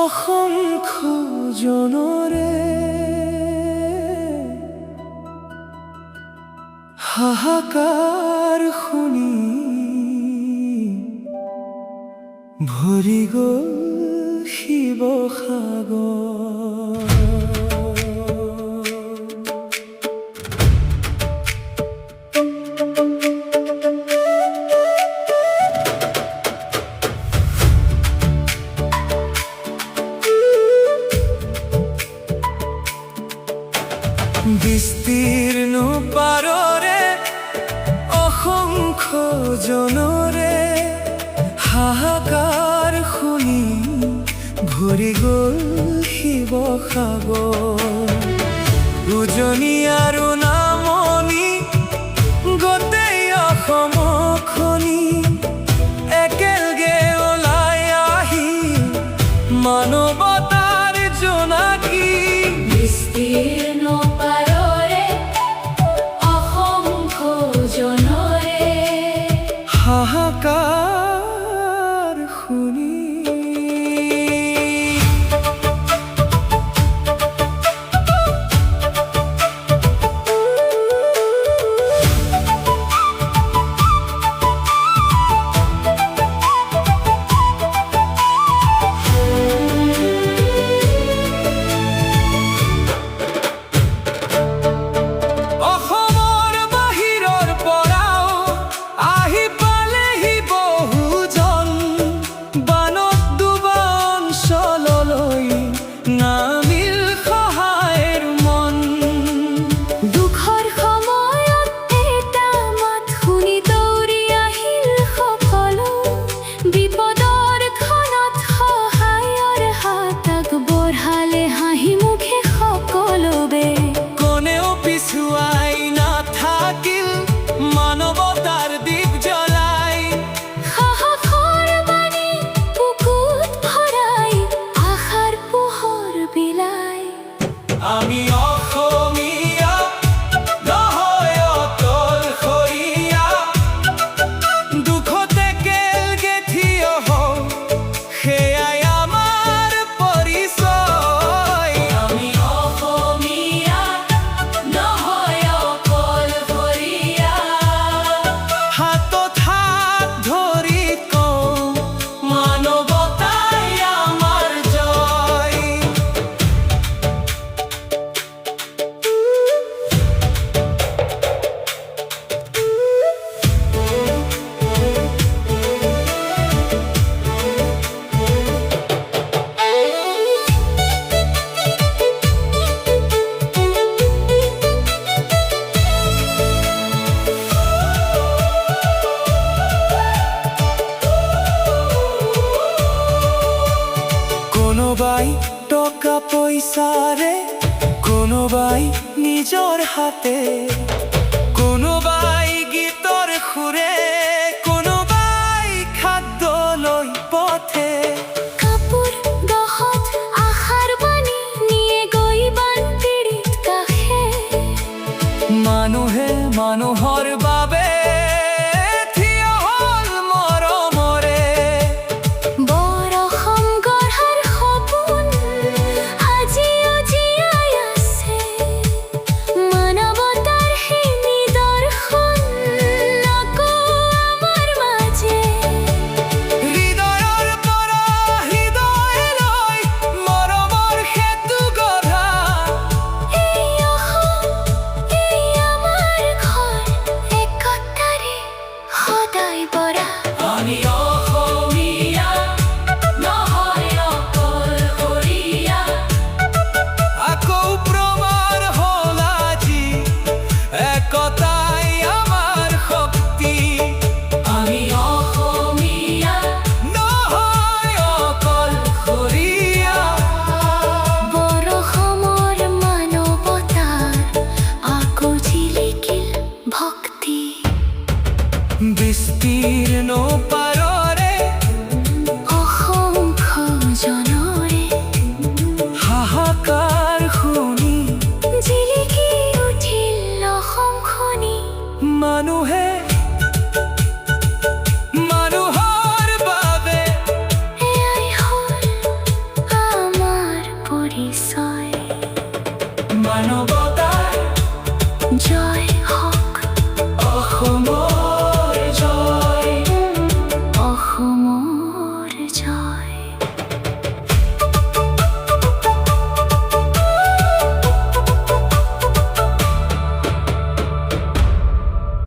অসংখ্য জনৰে হাহাকাৰ শুনি ভৰি গ'ল শিৱসাগৰ। বিস্তীৰ্ণ পাৰৰে অসংখ্য জনৰে হাহাকাৰ শুনি ভৰি গ'ল শিৱসাগৰ। উজনি আৰু নামনি গোটেই অসমখনি একেলগে ওলাই আহি মানৱতাৰ জোনাকী। বিস্তীৰ্ণ পাৰৰে অসংখ্য জনৰে হাহাকাৰ শুনি আমি অসমীয়া নহয় অকলশৰীয়া, দুখতে একেলগে থিয় হওঁ সেয়াই আমাৰ পৰিচয়। আমি অসমীয়া নহয় অকলশৰীয়া, হাতত হাত ধৰি কওঁ মানৱতাই আমাৰ জয়। কোনোবাই টকা পইচাৰে, কোনোবাই নিজৰ হাতে